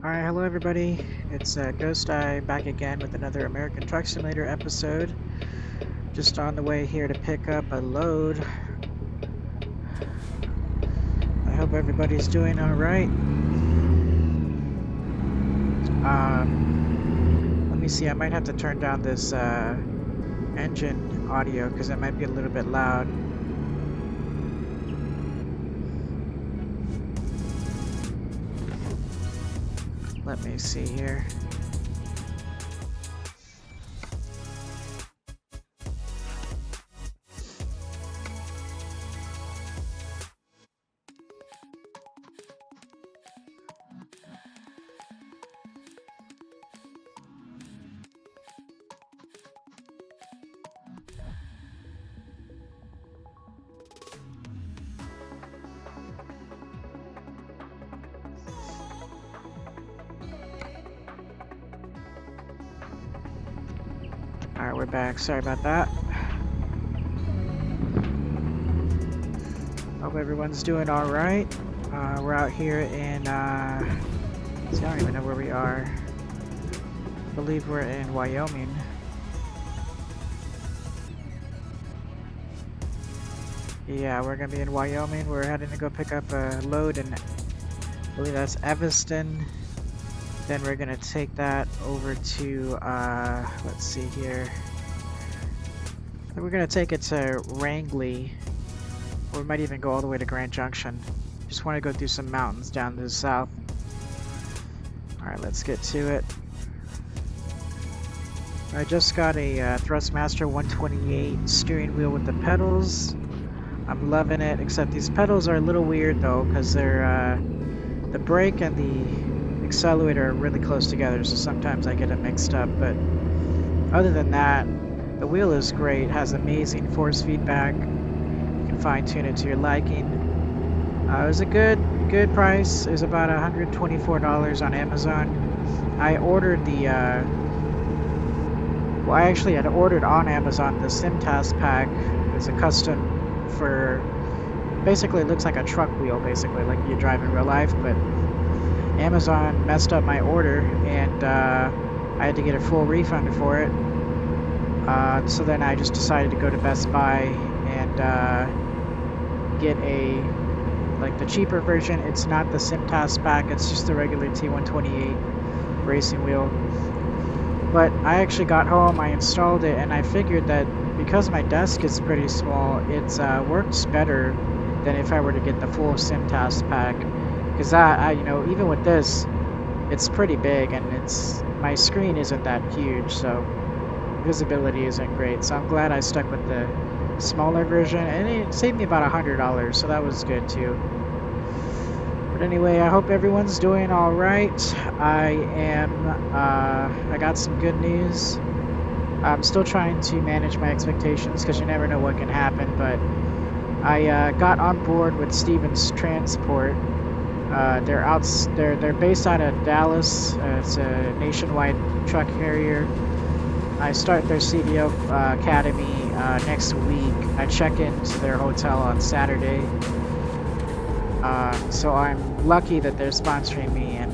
Alright, hello everybody. It's Ghost Eye back again with another American Truck Simulator episode. Just on the way here to pick up a load. I hope everybody's doing alright. Let me see, I might have to turn down this engine audio because it might be a little bit loud. Let me see here. Alright, we're back. Sorry about that. Hope everyone's doing alright. We're out here in, I don't even know where we are. I believe we're in Wyoming. Yeah, we're gonna be in Wyoming. We're heading to go pick up a load in, I believe that's Evanston. Then we're gonna take that over to, let's see here. We're gonna take it to Wrangley, or we might even go all the way to Grand Junction. Just want to go through some mountains down to the south. Alright, let's get to it. I just got a Thrustmaster 128 steering wheel with the pedals. I'm loving it, except these pedals are a little weird though, because they're, the brake and the accelerator are really close together, so sometimes I get them mixed up, but other than that, the wheel is great, has amazing force feedback. You can fine-tune it to your liking. It was a good price. It was about $124 on Amazon. I ordered the, well, I actually had ordered on Amazon the SimTask pack. It's a custom for, basically it looks like a truck wheel, basically, like you drive in real life, but Amazon messed up my order, and I had to get a full refund for it. So then I just decided to go to Best Buy and get like the cheaper version. It's not the SimTask pack, it's just the regular T128 racing wheel. But I actually got home, I installed it, and I figured that because my desk is pretty small, it works better than if I were to get the full SimTask pack. Because you know, even with this, it's pretty big, and my screen isn't that huge, so visibility isn't great. So I'm glad I stuck with the smaller version, and it saved me about $100, so that was good too. But anyway, I hope everyone's doing all right. I got some good news. I'm still trying to manage my expectations because you never know what can happen, but I got on board with Stevens Transport. They're based out of Dallas. It's a nationwide truck carrier. I start their CDO Academy next week. I check into their hotel on Saturday. So I'm lucky that they're sponsoring me, and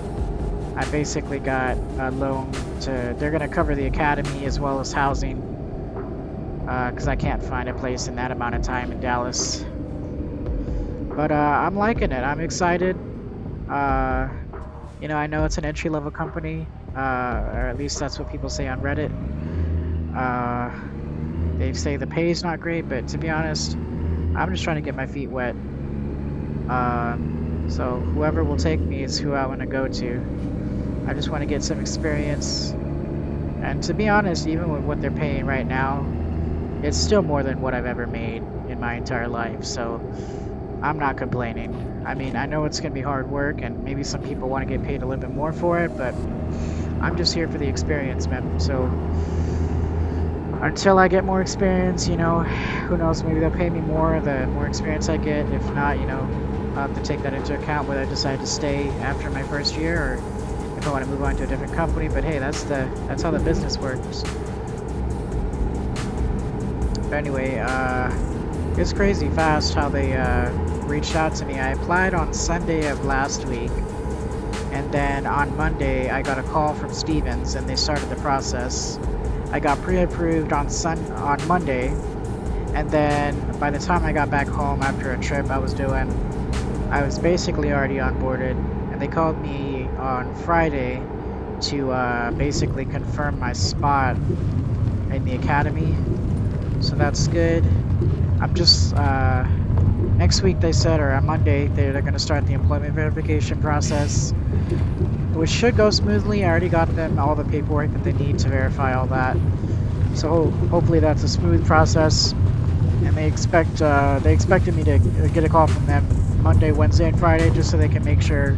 I basically got a loan they're gonna cover the academy as well as housing, because I can't find a place in that amount of time in Dallas. But I'm liking it. I'm excited. You know, I know it's an entry-level company, or at least that's what people say on Reddit. They say the pay is not great, but to be honest, I'm just trying to get my feet wet. So whoever will take me is who I want to go to. I just want to get some experience. And to be honest, even with what they're paying right now, it's still more than what I've ever made in my entire life. So I'm not complaining. I mean, I know it's going to be hard work, and maybe some people want to get paid a little bit more for it, but I'm just here for the experience, man. So until I get more experience, you know, who knows, maybe they'll pay me more the more experience I get. If not, you know, I'll have to take that into account whether I decide to stay after my first year or if I want to move on to a different company. But hey, that's how the business works. But anyway, it's crazy fast how they reached out to me. I applied on Sunday of last week, And then on Monday, I got a call from Stevens, and they started the process. I got pre-approved on Monday, and then by the time I got back home after a trip I was doing, I was basically already onboarded, and they called me on Friday to basically confirm my spot in the academy. So that's good. I'm just next week they said, or on Monday they're going to start the employment verification process, which should go smoothly. I already got them all the paperwork that they need to verify all that. So hopefully that's a smooth process. And they expected me to get a call from them Monday, Wednesday, and Friday, just so they can make sure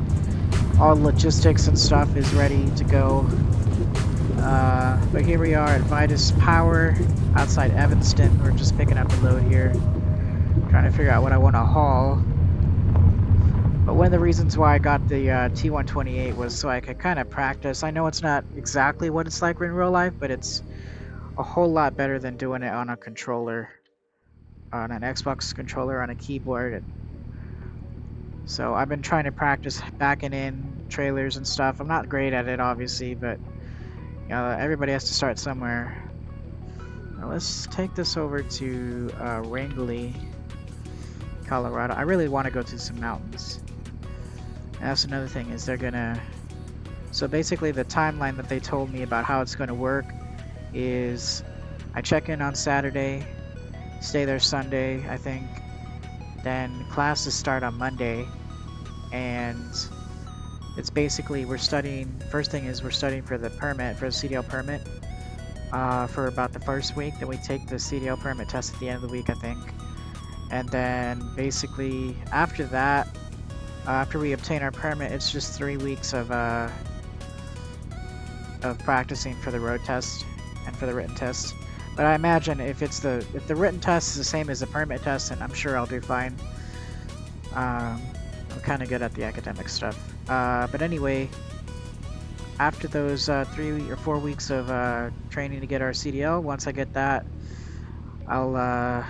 all logistics and stuff is ready to go. But here we are at Vitus Power outside Evanston. We're just picking up a load here, trying to figure out what I want to haul. But one of the reasons why I got the T128 was so I could kind of practice. I know it's not exactly what it's like in real life, but it's a whole lot better than doing it on a controller, on an Xbox controller, on a keyboard. So I've been trying to practice backing in trailers and stuff. I'm not great at it, obviously, but you know, everybody has to start somewhere. Now let's take this over to Wrangley, Colorado. I really want to go to some mountains. And that's another thing, is they're gonna... So basically the timeline that they told me about how it's going to work is I check in on Saturday, stay there Sunday, I think. Then classes start on Monday, and it's basically we're studying. First thing is we're studying for the permit, for the CDL permit, for about the first week. Then we take the CDL permit test at the end of the week, I think. And then basically after that, after we obtain our permit, it's just 3 weeks of practicing for the road test and for the written test. But I imagine if the written test is the same as the permit test, then I'm sure I'll do fine. I'm kind of good at the academic stuff. But anyway, after those 3 or 4 weeks of training to get our CDL, once I get that, I'll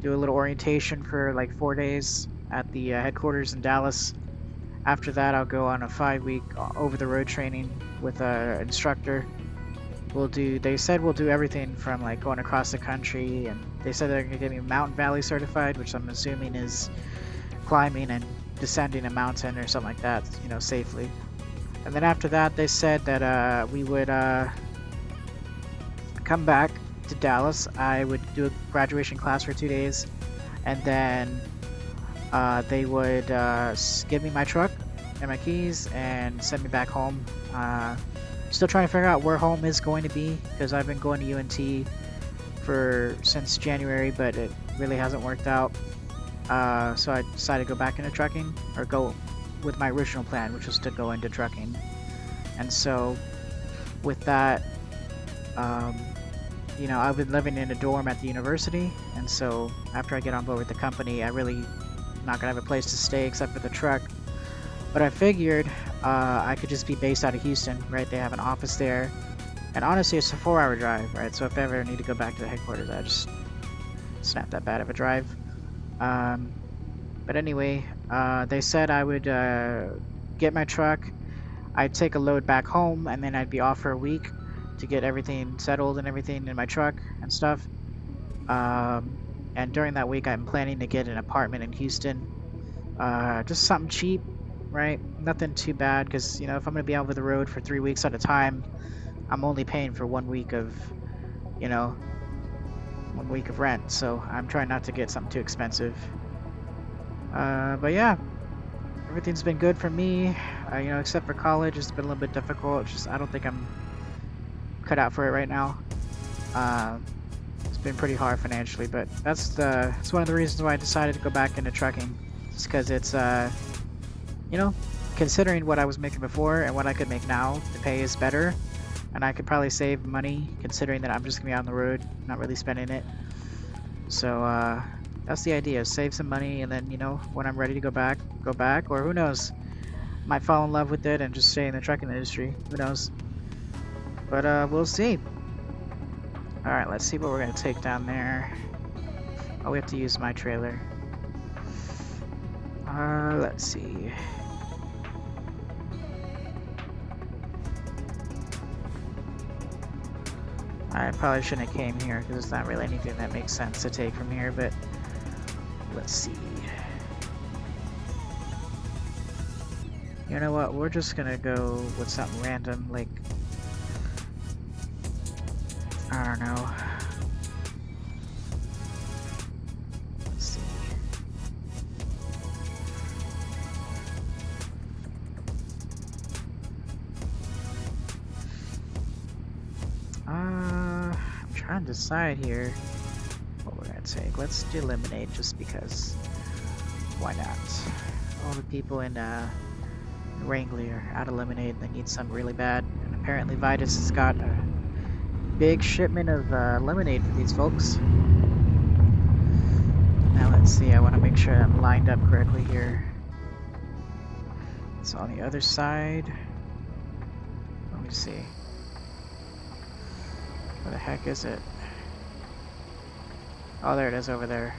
do a little orientation for like 4 days at the headquarters in Dallas. After that, I'll go on a 5-week over-the-road training with an instructor. They said we'll do everything from like going across the country, and they said they're gonna get me Mountain Valley certified, which I'm assuming is climbing and descending a mountain or something like that, you know, safely. And then after that, they said that we would come back to Dallas. I would do a graduation class for 2 days, and then they would give me my truck and my keys and send me back home. Still trying to figure out where home is going to be, because I've been going to UNT since January, but it really hasn't worked out. So I decided to go back into trucking, or go with my original plan, which was to go into trucking. And so with that, you know, I've been living in a dorm at the university, and so after I get on board with the company, I really not gonna have a place to stay except for the truck. But I figured I could just be based out of Houston, right? They have an office there, and honestly, it's a 4-hour drive, right? So if I ever need to go back to the headquarters, I just snap that bad of a drive. But anyway, they said I would get my truck, I'd take a load back home, and then I'd be off for a week to get everything settled and everything in my truck and stuff. And during that week, I'm planning to get an apartment in Houston, just something cheap, right? Nothing too bad, because, you know, if I'm going to be over the road for 3 weeks at a time, I'm only paying for 1 week of, you know, 1 week of rent, so I'm trying not to get something too expensive. But yeah, everything's been good for me, you know, except for college. It's been a little bit difficult. It's just, I don't think I'm cut out for it right now. It's been pretty hard financially, but it's one of the reasons why I decided to go back into trucking. Just because it's, you know, considering what I was making before and what I could make now, the pay is better, and I could probably save money considering that I'm just gonna be on the road, not really spending it. So that's the idea: save some money, and then, you know, when I'm ready to go back, or who knows, might fall in love with it and just stay in the trucking industry. Who knows? But we'll see. All right, let's see what we're gonna take down there. Oh, we have to use my trailer. Let's see. I probably shouldn't have came here because it's not really anything that makes sense to take from here, but let's see. You know what? We're just gonna go with something random, like, I don't know. Let's see. I'm trying to decide here what we're gonna take. Let's do lemonade just because. Why not? All the people in Wrangler are out of lemonade. They need some really bad. And apparently Vitus has got a big shipment of lemonade for these folks. Now let's see. I want to make sure I'm lined up correctly here. It's on the other side. Let me see. Where the heck is it? Oh, there it is over there.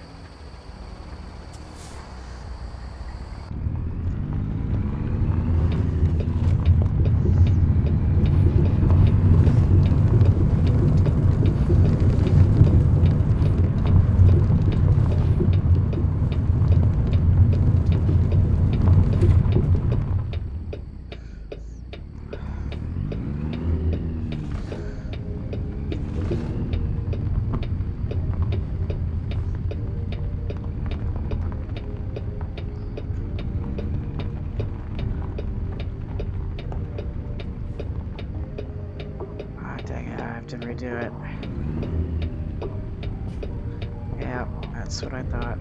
To redo it. Yeah, that's what I thought.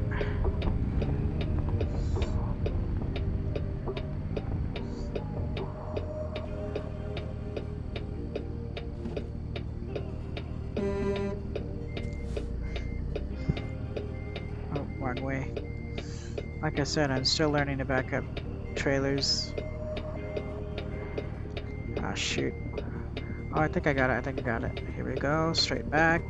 Oh, wrong way. Like I said, I'm still learning to back up trailers. Ah, shoot. Oh, I think I got it. I think I got it. Here we go. Straight back.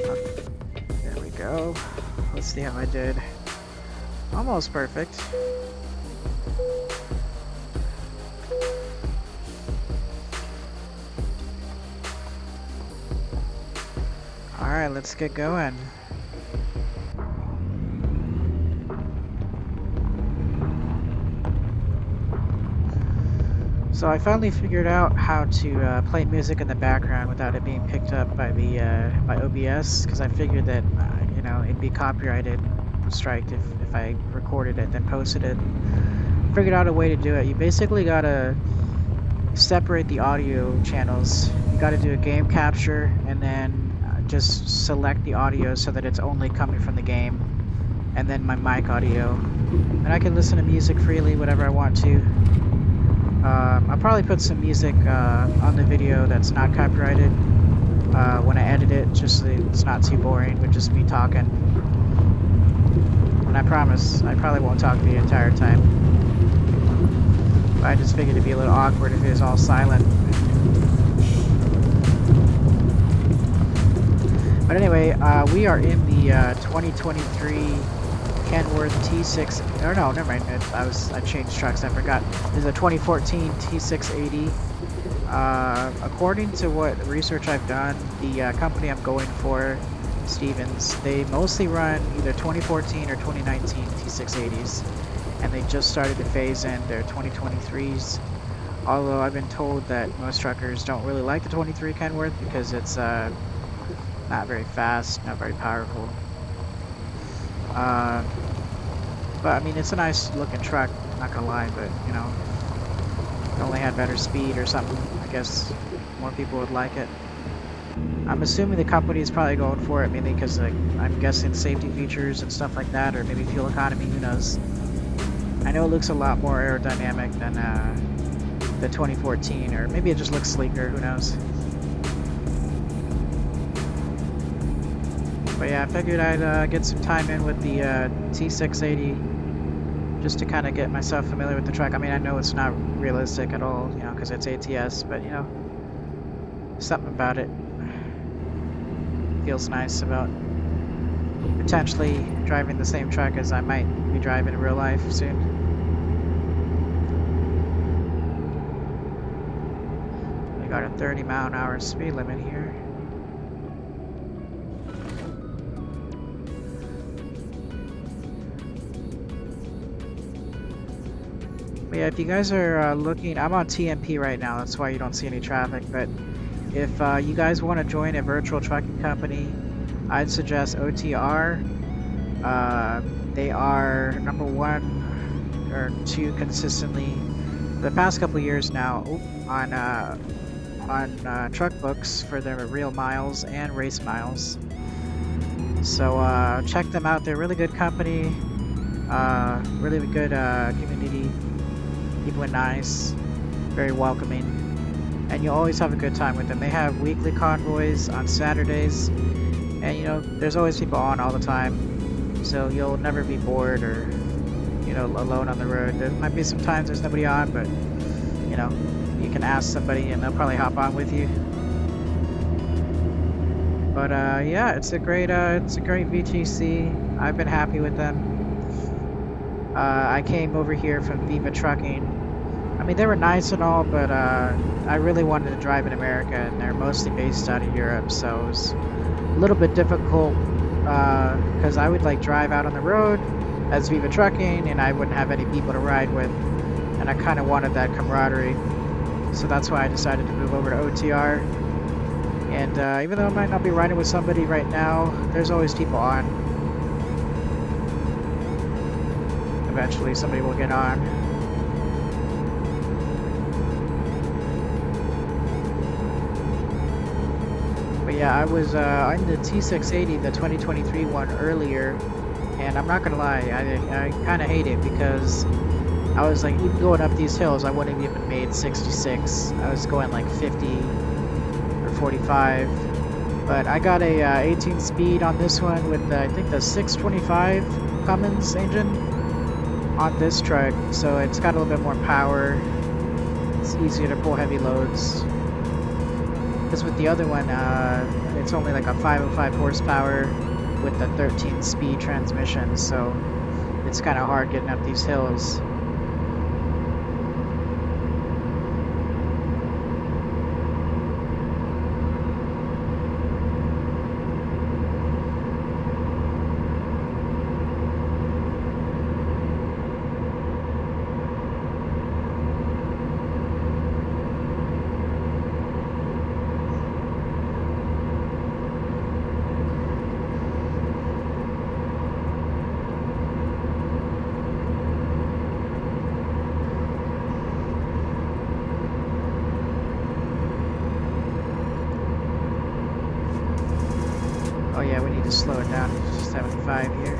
Oh, there we go. Let's see how I did. Almost perfect. Alright, let's get going. So I finally figured out how to play music in the background without it being picked up by the by OBS, because I figured that you know, it'd be copyrighted striked if I recorded it then posted it. Figured out a way to do it. You basically gotta separate the audio channels. You gotta do a game capture and then just select the audio so that it's only coming from the game, and then my mic audio. And I can listen to music freely, whatever I want to. I'll probably put some music on the video that's not copyrighted when I edit it, just so it's not too boring with just me talking. And I promise, I probably won't talk the entire time. But I just figured it'd be a little awkward if it was all silent. But anyway, we are in the 2023 Kenworth T6, or no, never mind, I changed trucks, I forgot. There's a 2014 T680. According to what research I've done, the company I'm going for, Stevens, they mostly run either 2014 or 2019 T680s, and they just started to phase in their 2023s. Although I've been told that most truckers don't really like the 23 Kenworth because it's not very fast, not very powerful. But I mean, it's a nice looking truck, not gonna lie, but you know, if it only had better speed or something, I guess more people would like it. I'm assuming the company is probably going for it mainly because, like, I'm guessing safety features and stuff like that, or maybe fuel economy, who knows. I know it looks a lot more aerodynamic than the 2014, or maybe it just looks sleeker, who knows. But yeah, I figured I'd get some time in with the T680 just to kind of get myself familiar with the truck. I mean, I know it's not realistic at all, you know, because it's ATS, but you know, something about it feels nice about potentially driving the same truck as I might be driving in real life soon. Got a 30-mile-an-hour speed limit here. But yeah, if you guys are looking, I'm on TMP right now, that's why you don't see any traffic, but if you guys want to join a virtual trucking company, I'd suggest OTR. They are number 1 or 2 consistently for the past couple years now on truck books for their real miles and race miles. So check them out. They're a really good company, really good community. People are nice, very welcoming, and you'll always have a good time with them. They have weekly convoys on Saturdays, and you know there's always people on all the time, so you'll never be bored or alone on the road. There might be some times there's nobody on, but you know you can ask somebody and they'll probably hop on with you. But yeah, it's a great VTC. I've been happy with them. I came over here from Viva Trucking. I mean, they were nice and all, but I really wanted to drive in America, and they're mostly based out of Europe, so it was a little bit difficult because I would like drive out on the road as Viva Trucking, and I wouldn't have any people to ride with, and I kind of wanted that camaraderie, so that's why I decided to move over to OTR. And even though I might not be riding with somebody right now, there's always people on. Eventually somebody will get on. But yeah, I was on the T680, the 2023 one earlier, and I'm not gonna lie, I kind of hate it because I was like, even going up these hills, I wouldn't have even made 66. I was going like 50 or 45. But I got a 18 speed on this one with I think the 625 Cummins engine on this truck, so it's got a little bit more power. It's easier to pull heavy loads. Because with the other one, it's only like a 505 horsepower with the 13 speed transmission, so it's kind of hard getting up these hills. Oh yeah, we need to slow it down to 75 here.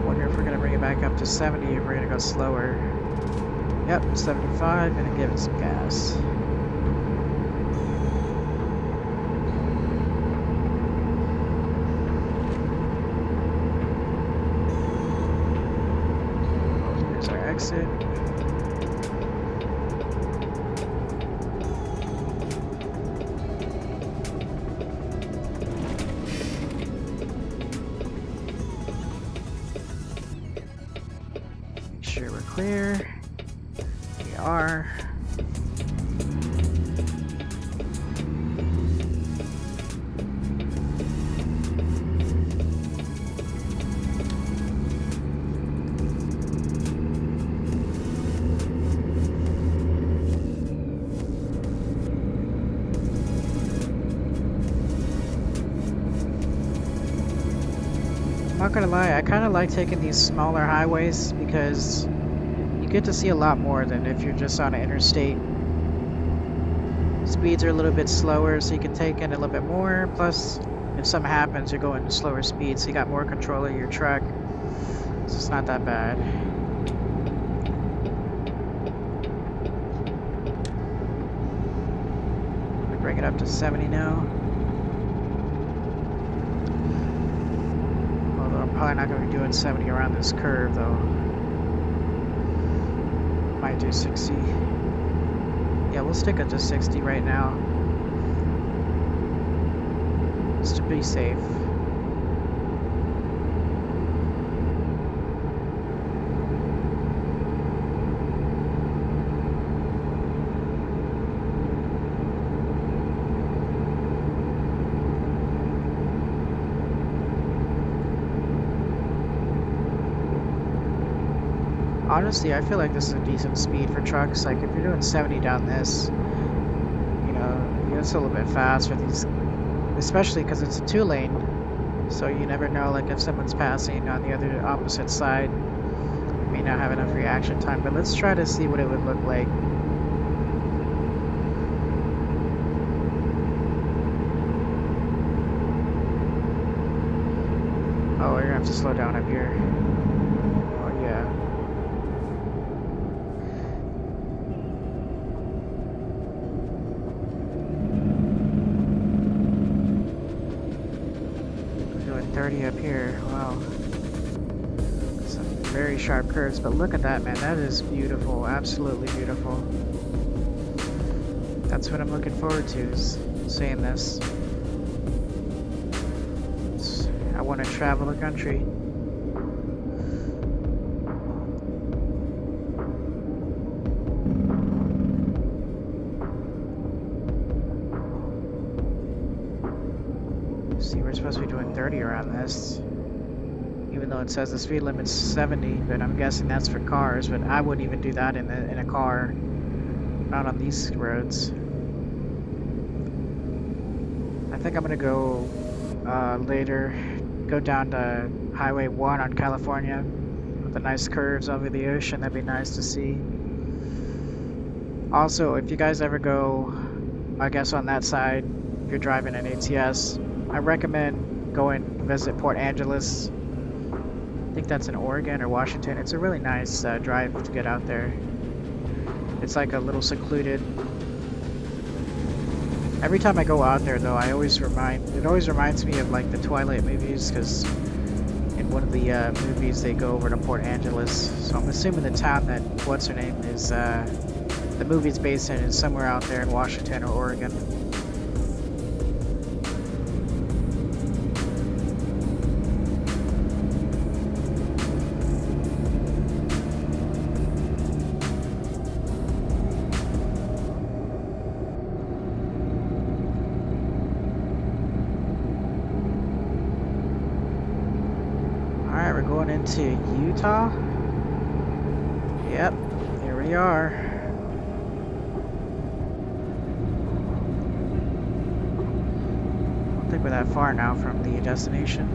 Wonder if we're gonna bring it back up to 70 if we're gonna go slower. Yep, 75, gonna give it some gas. Exit. Make sure we're clear. We are. Not gonna lie, I kind of like taking these smaller highways because you get to see a lot more than if you're just on an interstate. Speeds are a little bit slower, so you can take in a little bit more. Plus, if something happens, you're going to slower speeds, so you got more control of your truck. So it's not that bad. We bring it up to 70 now. Probably not going to be doing 70 around this curve though. might do 60. Yeah, we'll stick it to 60 right now. Just to be safe. Honestly, I feel like this is a decent speed for trucks. Like if you're doing 70 down this, you know, it's a little bit fast for these, especially because it's a 2-lane. So you never know, like if someone's passing on the other opposite side, you may not have enough reaction time. But let's try to see what it would look like. Oh, we're gonna have to slow down up here. Oh yeah. Doing 30 up here. Wow. Some very sharp curves, but look at that, man. That is beautiful. Absolutely beautiful. That's what I'm looking forward to, is seeing this. I want to travel the country. See, we're supposed to be doing 30 around this. Even though it says the speed limit's 70, but I'm guessing that's for cars, but I wouldn't even do that in a car. Not on these roads. I think I'm gonna go later, go down to Highway 1 on California with the nice curves over the ocean. That'd be nice to see. Also, if you guys ever go, I guess on that side, if you're driving an ATS, I recommend going visit Port Angeles. I think that's in Oregon or Washington. It's a really nice drive to get out there. It's like a little secluded. Every time I go out there, though, it always reminds me of like the Twilight movies, because in one of the movies they go over to Port Angeles. So I'm assuming the town that what's her name is the movie's based in is somewhere out there in Washington or Oregon. Alright, we're going into Utah. Yep, here we are. I don't think we're that far now from the destination.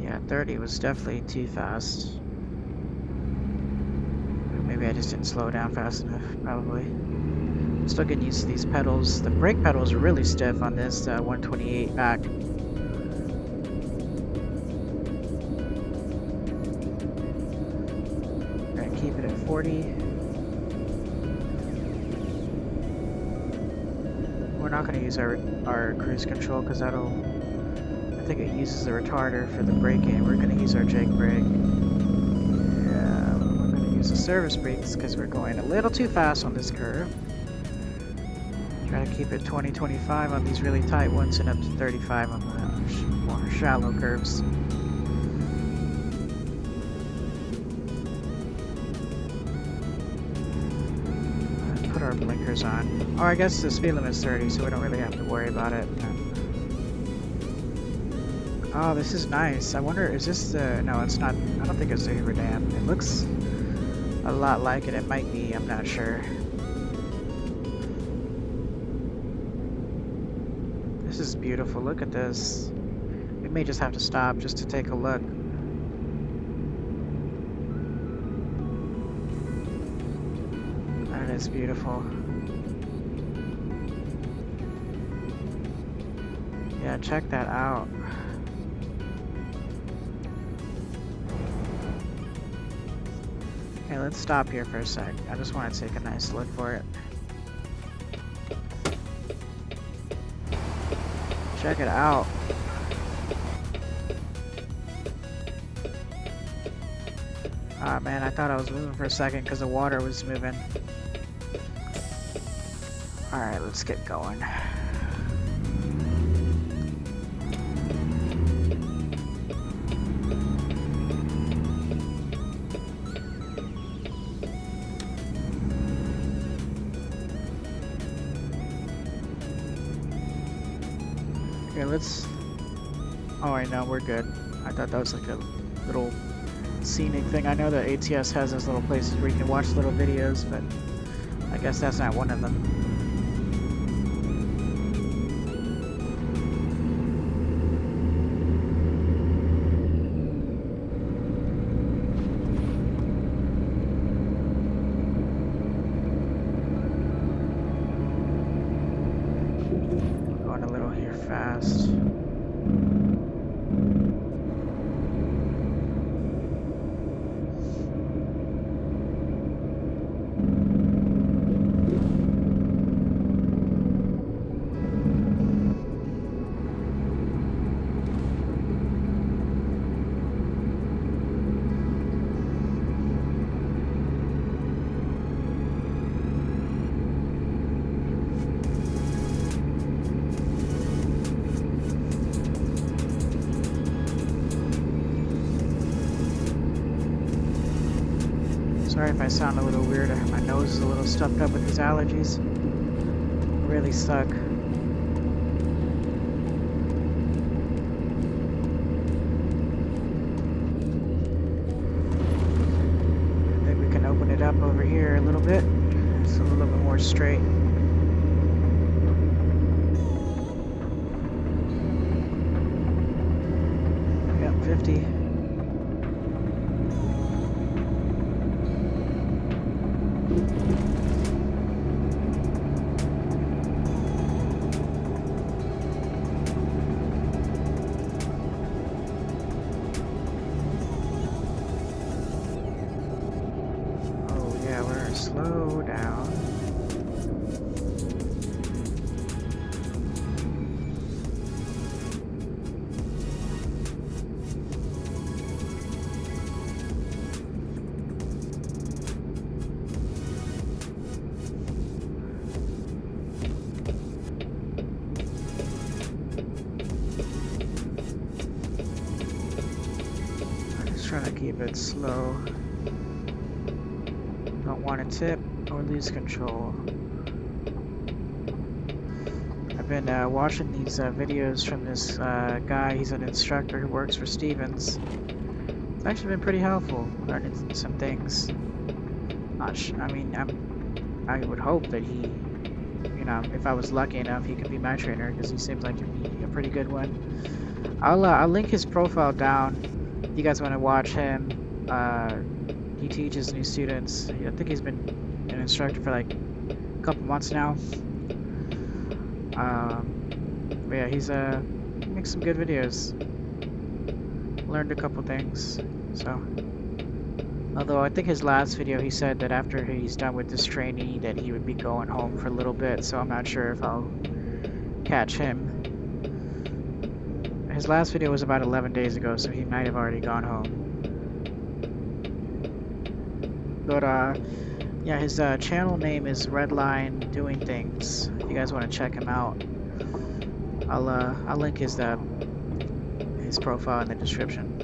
Yeah, 30 was definitely too fast. Maybe I just didn't slow down fast enough, probably. I'm still getting used to these pedals. The brake pedals are really stiff on this 128 back. Gonna keep it at 40. We're not gonna use our cruise control because I think it uses the retarder for the braking. We're gonna use our Jake brake. Yeah, we're gonna use the service brakes because we're going a little too fast on this curve. Try to keep it 20-25 on these really tight ones and up to 35 on the more shallow curves. Let's put our blinkers on. Oh, I guess the speed limit is 30, so we don't really have to worry about it. Oh, this is nice. I wonder, is this the... No, it's not. I don't think it's the Hoover Dam. It looks a lot like it. It might be. I'm not sure. This is beautiful. Look at this. may just have to stop just to take a look. That is beautiful. Yeah, check that out. Okay, let's stop here for a sec. I just want to take a nice look for it. Check it out. Ah, man, I thought I was moving for a second because the water was moving. Alright, let's get going. Okay, let's... Oh, I know, we're good. I thought that was like a little scenic thing. I know that ATS has those little places where you can watch little videos, but I guess that's not one of them. Going a little here fast. Sorry if I sound a little weird. My nose is a little stuffed up with these allergies. Really suck. I think we can open it up over here a little bit. It's a little bit more straight. Yep, 50. Slow down. I'm just trying to keep it slow. Don't want to tip or lose control. I've been watching these videos from this guy. He's an instructor who works for Stevens. It's actually been pretty helpful, learning some things. I mean, I would hope that he, you know, if I was lucky enough, he could be my trainer because he seems like he'd be a pretty good one. I'll link his profile down. If you guys want to watch him. He teaches new students. I think he's been an instructor for like a couple months now. But yeah, he makes some good videos. Learned a couple things. So, although I think his last video he said that after he's done with this trainee that he would be going home for a little bit. So I'm not sure if I'll catch him. His last video was about 11 days ago, so he might have already gone home. But yeah, his channel name is Redline Doing Things. If you guys want to check him out, I'll link his profile in the description.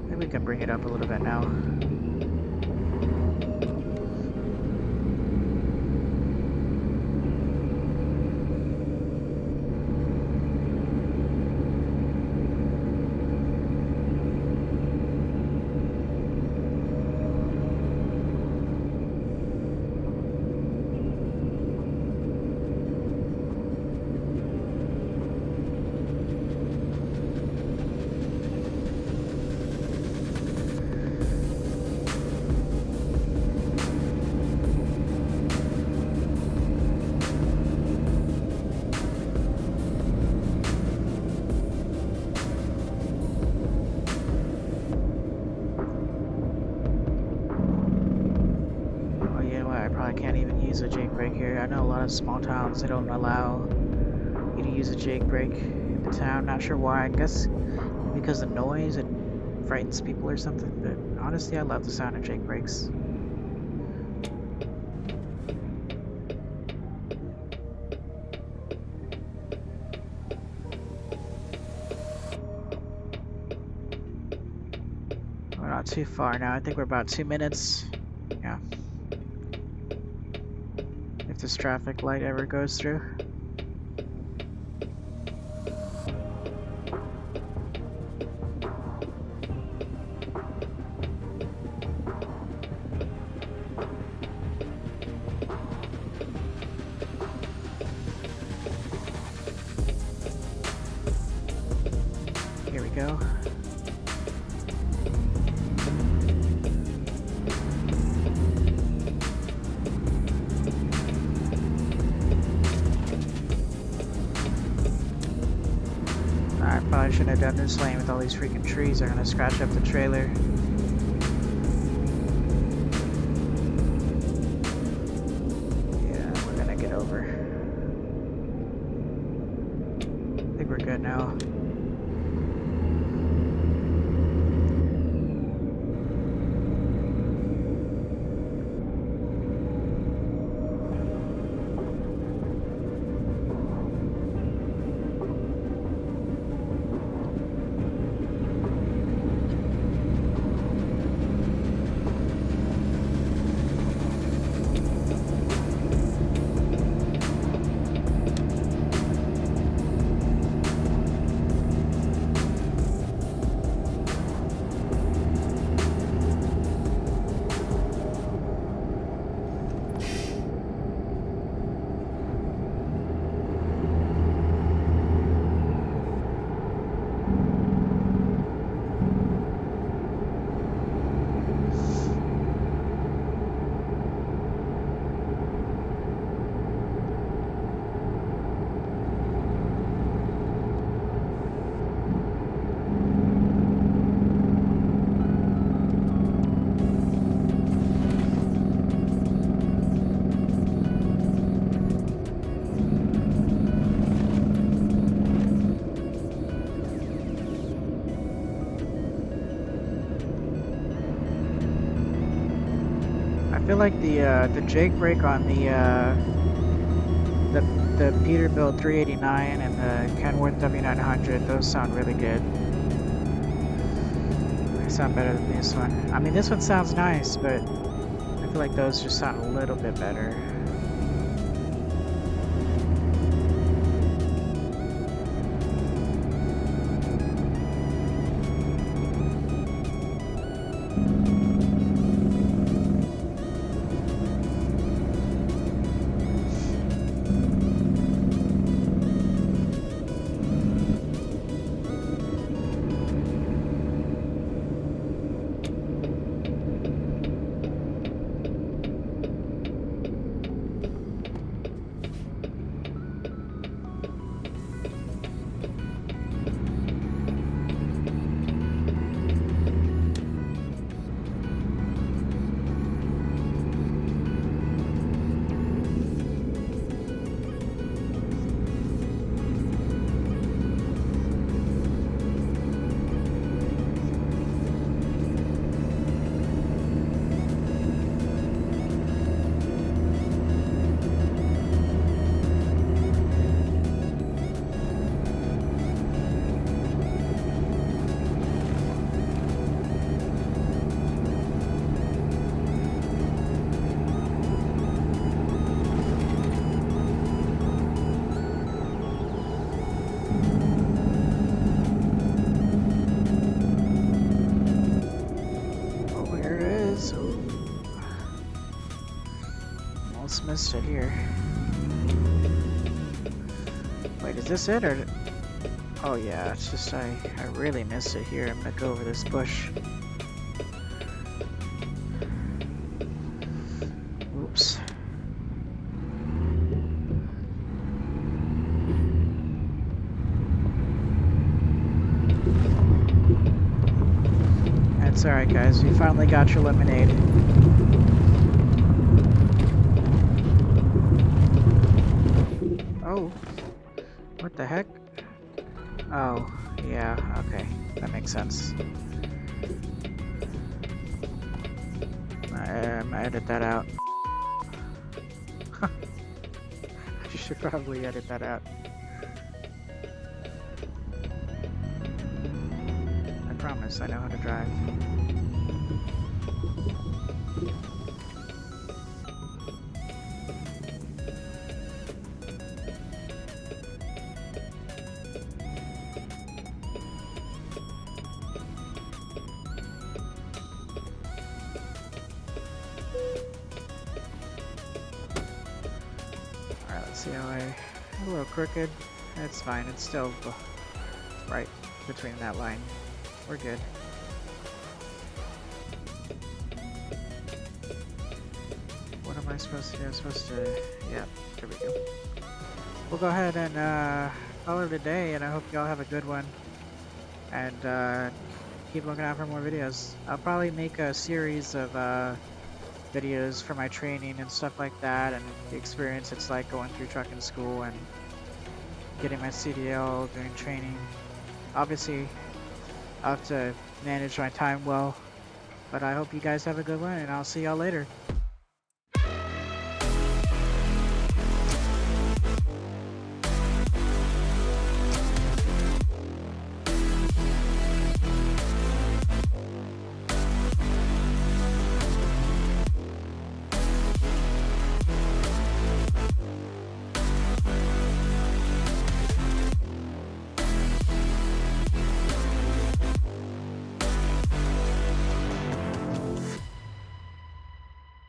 Maybe we can bring it up a little bit now. I know a lot of small towns, they don't allow you to use a Jake brake in the town. Not sure why. I guess because the noise, it frightens people or something, but honestly, I love the sound of Jake brakes. We're not too far now. I think we're about 2 minutes. Yeah. If this traffic light ever goes through. Here we go. I probably shouldn't have done this lane with all these freaking trees. They're gonna scratch up the trailer. Yeah, we're gonna get over. I think we're good now. I feel like the Jake brake on the Peterbilt 389 and the Kenworth W900, those sound really good. They sound better than this one. I mean, this one sounds nice, but I feel like those just sound a little bit better. Missed it here. Wait, is this it or? Oh yeah, it's just I really missed it here. I'm gonna go over this bush. Oops. That's alright guys, we finally got your lemonade. Oh, what the heck? Oh, yeah, okay. That makes sense. I'm gonna edit that out. I should probably edit that out. I promise I know how to drive. Alright, let's see how a little crooked. That's fine, it's still right between that line. We're good. What am I supposed to do? I'm supposed to... yeah, there we go. We'll go ahead and call it a day, and I hope y'all have a good one. And keep looking out for more videos. I'll probably make a series of videos for my training and stuff like that, and the experience it's like going through trucking school and getting my CDL, doing training. Obviously, I'll have to manage my time well, but I hope you guys have a good one, and I'll see y'all later.